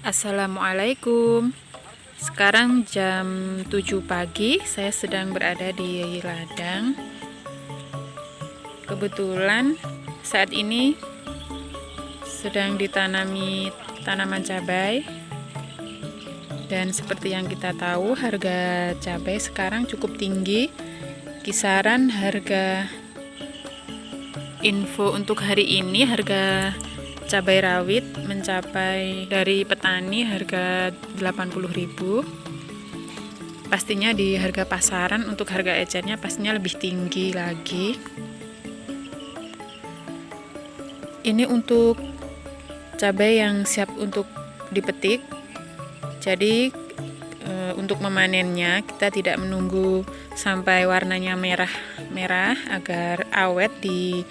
Assalamualaikum. Sekarang jam 7 pagi, saya sedang berada di ladang. Kebetulan saat ini sedang ditanami tanaman cabai. Dan seperti yang kita tahu, harga cabai sekarang cukup tinggi. Kisaran harga info untuk hari ini, harga cabai rawit mencapai dari petani harga 80.000. Pastinya di harga pasaran untuk harga ecernya pastinya lebih tinggi lagi. Ini untuk cabai yang siap untuk dipetik. Jadi untuk memanennya kita tidak menunggu sampai warnanya merah agar awet di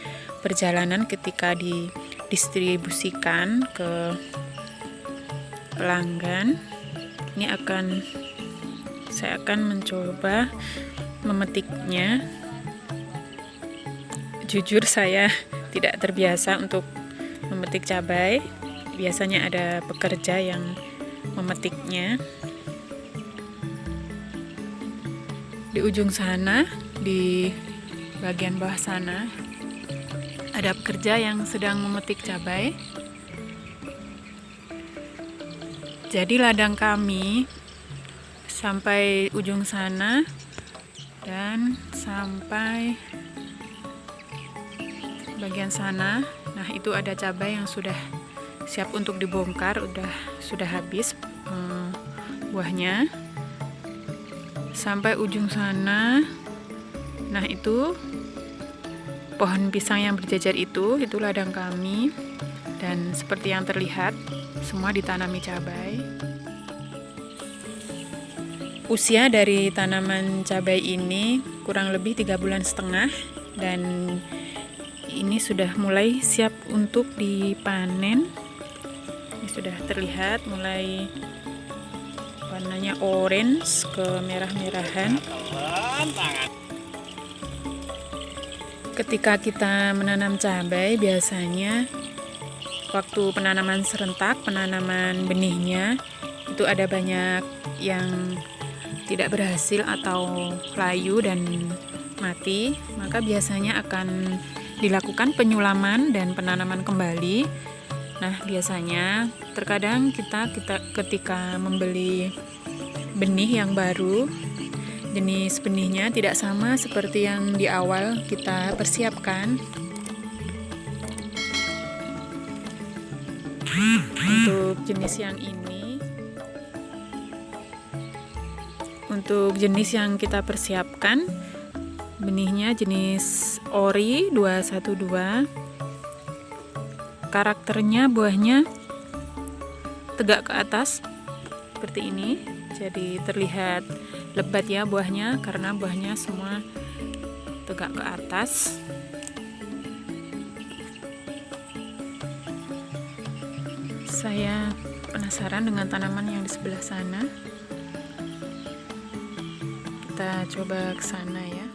perjalanan ketika didistribusikan ke pelanggan. Ini saya akan mencoba memetiknya. Jujur saya tidak terbiasa untuk memetik cabai. Biasanya ada pekerja yang memetiknya. Di ujung sana, di bagian bawah sana, ada pekerja yang sedang memetik cabai. Jadi ladang kami sampai ujung sana dan sampai bagian sana. Nah, itu ada cabai yang sudah siap untuk dibongkar, sudah habis buahnya. Sampai ujung sana. Nah, itu pohon pisang yang berjajar itu ladang kami. Dan seperti yang terlihat, semua ditanami cabai. Usia dari tanaman cabai ini kurang lebih 3,5 bulan, dan ini sudah mulai siap untuk dipanen. Ini sudah terlihat mulai warnanya orange ke merah-merahan. Ketika kita menanam cabai, biasanya waktu penanaman serentak, penanaman benihnya, itu ada banyak yang tidak berhasil atau layu dan mati, maka biasanya akan dilakukan penyulaman dan penanaman kembali. Nah, biasanya terkadang kita ketika membeli benih yang baru, jenis benihnya tidak sama seperti yang di awal kita persiapkan. Untuk jenis yang ini, untuk jenis yang kita persiapkan, benihnya jenis ori 212. Karakternya buahnya tegak ke atas seperti ini. Jadi terlihat lebat ya buahnya, karena buahnya semua tegak ke atas. Saya penasaran dengan tanaman yang di sebelah sana. Kita coba ke sana ya.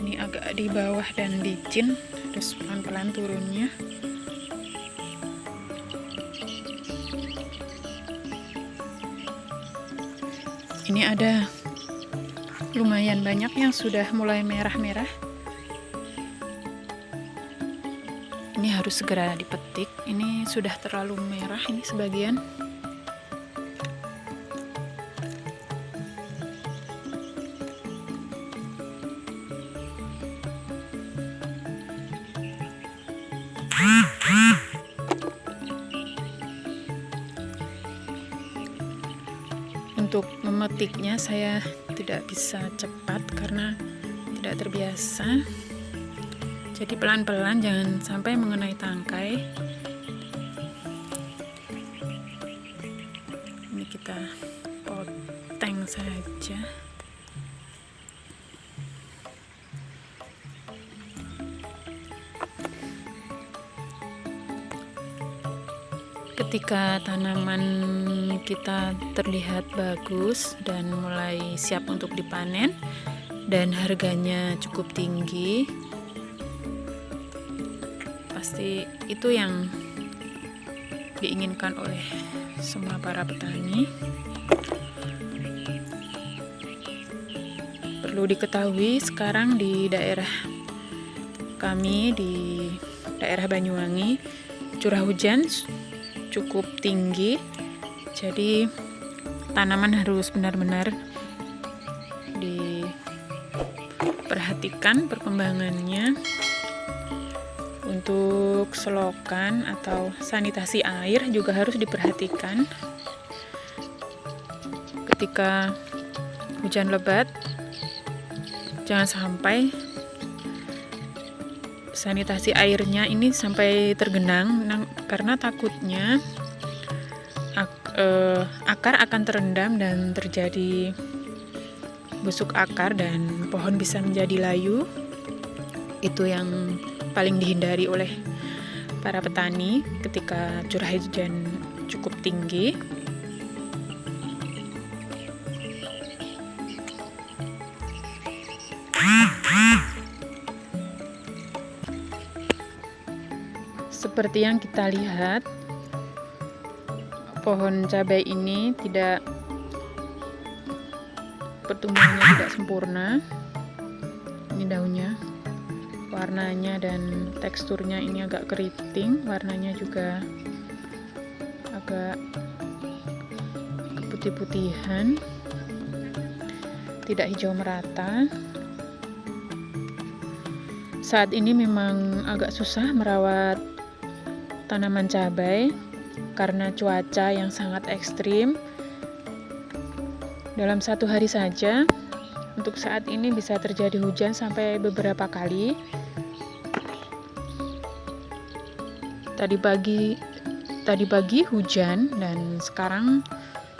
Ini agak di bawah dan licin, terus pelan-pelan turunnya. Ini ada lumayan banyak yang sudah mulai merah-merah. Ini harus segera dipetik. Ini sudah terlalu merah ini sebagian. Untuk memetiknya saya tidak bisa cepat karena tidak terbiasa. Jadi pelan-pelan, jangan sampai mengenai tangkai. Ini kita poteng saja. Ketika tanaman kita terlihat bagus dan mulai siap untuk dipanen dan harganya cukup tinggi, pasti itu yang diinginkan oleh semua para petani. Perlu diketahui sekarang di daerah kami, di daerah Banyuwangi, curah hujan cukup tinggi, jadi tanaman harus benar-benar diperhatikan perkembangannya. Untuk selokan atau sanitasi air juga harus diperhatikan. Ketika hujan lebat, jangan sampai sanitasi airnya ini sampai tergenang, karena takutnya akar akan terendam dan terjadi busuk akar dan pohon bisa menjadi layu. Itu yang paling dihindari oleh para petani ketika curah hujan cukup tinggi. Seperti yang kita lihat, pohon cabai ini pertumbuhannya tidak sempurna. Ini daunnya, warnanya dan teksturnya ini agak keriting, warnanya juga agak keputih-putihan, tidak hijau merata. Saat ini memang agak susah merawat tanaman cabai karena cuaca yang sangat ekstrim. Dalam satu hari saja, untuk saat ini bisa terjadi hujan sampai beberapa kali. Tadi pagi hujan dan sekarang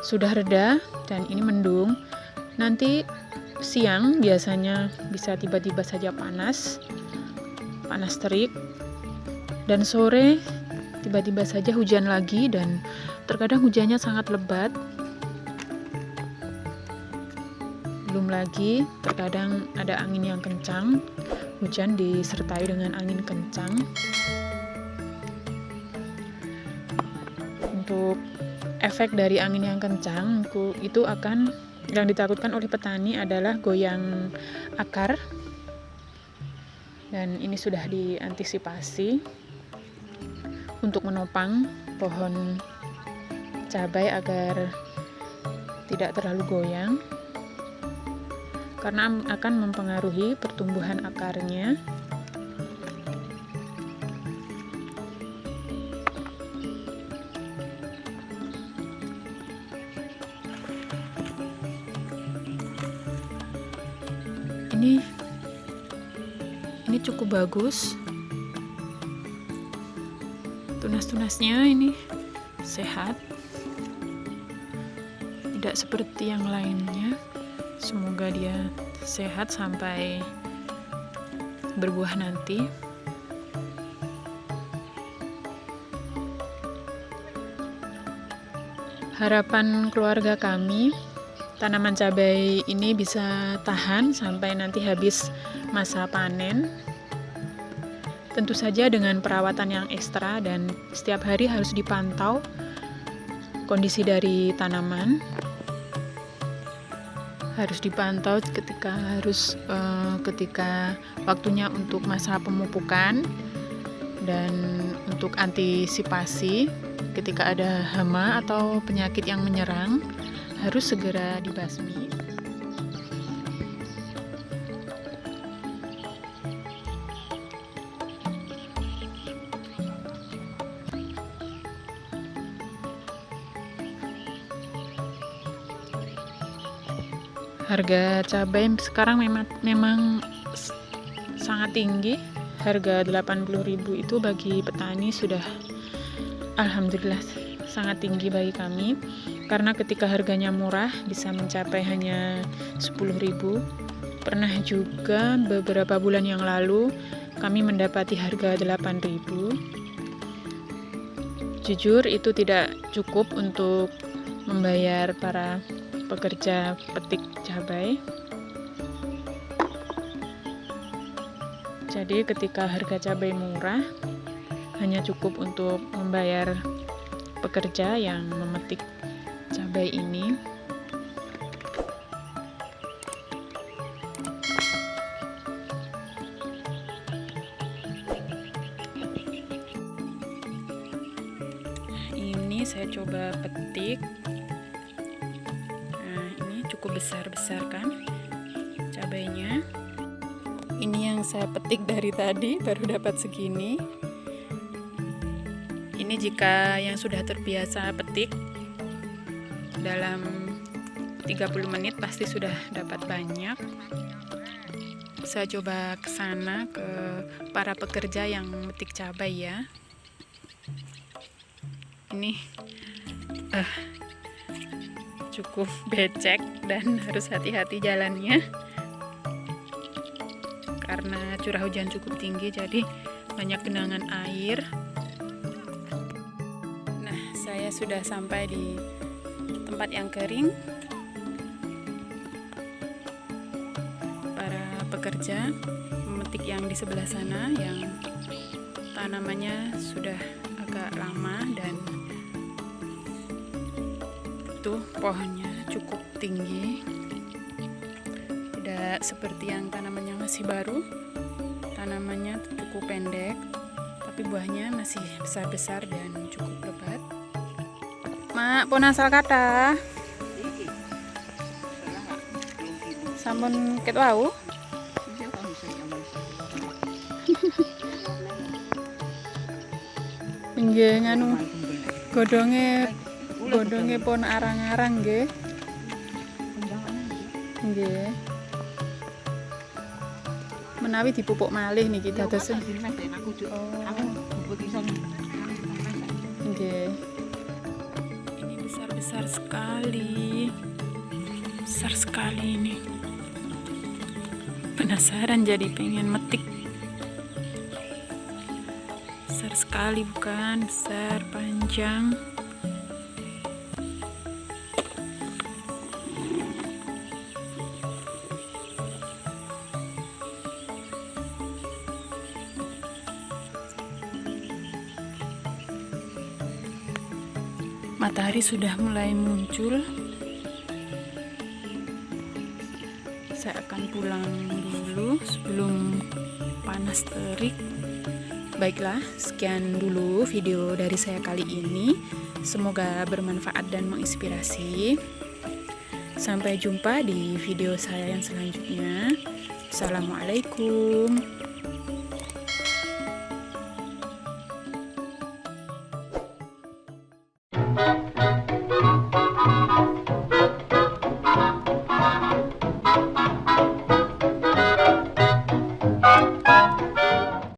sudah reda dan ini mendung. Nanti siang biasanya bisa tiba-tiba saja panas terik, dan sore tiba-tiba saja hujan lagi, dan terkadang hujannya sangat lebat. Belum lagi terkadang ada angin yang kencang, hujan disertai dengan angin kencang. Untuk efek dari angin yang kencang itu yang ditakutkan oleh petani adalah goyang akar, dan ini sudah diantisipasi untuk menopang pohon cabai agar tidak terlalu goyang, karena akan mempengaruhi pertumbuhan akarnya. Ini cukup bagus, tunas-tunasnya ini sehat, tidak seperti yang lainnya. Semoga dia sehat sampai berbuah nanti. Harapan keluarga kami, tanaman cabai ini bisa tahan sampai nanti habis masa panen. Tentu saja dengan perawatan yang ekstra, dan setiap hari harus dipantau kondisi dari tanaman. Harus dipantau ketika waktunya untuk masa pemupukan, dan untuk antisipasi ketika ada hama atau penyakit yang menyerang harus segera dibasmi. Harga cabai sekarang memang sangat tinggi. Harga 80.000 itu bagi petani sudah alhamdulillah sangat tinggi bagi kami, karena ketika harganya murah bisa mencapai hanya 10.000. Pernah juga beberapa bulan yang lalu kami mendapati harga 8.000. Jujur itu tidak cukup untuk membayar para pekerja petik cabai. Jadi ketika harga cabai murah, hanya cukup untuk membayar pekerja yang memetik cabai ini. Ini saya coba petik. Nah, ini cukup besar-besar kan cabainya. Ini yang saya petik dari tadi, baru dapat segini. Ini jika yang sudah terbiasa petik, dalam 30 menit pasti sudah dapat banyak. Saya coba ke sana, ke para pekerja yang metik cabai ya. Ini cukup becek dan harus hati-hati jalannya karena curah hujan cukup tinggi, jadi banyak genangan air. Nah, saya sudah sampai di tempat yang kering. Para pekerja memetik yang di sebelah sana yang tanamannya sudah agak lama, dan itu pohonnya cukup tinggi, tidak seperti yang tanamannya masih baru. Tanamannya cukup pendek, tapi buahnya masih besar-besar dan cukup lebat. Mak, pun asal kata sampun ket wau. Nggih nganu godhonge pun arang-arang nggih. Nggih. Menawi dipupuk malih niki dados. Nggih. Ini besar-besar sekali. Besar sekali ini. Penasaran jadi pengen metik. Besar sekali bukan? Besar, panjang. Matahari sudah mulai muncul. Saya akan pulang dulu sebelum panas terik. Baiklah, sekian dulu video dari saya kali ini. Semoga bermanfaat dan menginspirasi. Sampai jumpa di video saya yang selanjutnya. Assalamualaikum.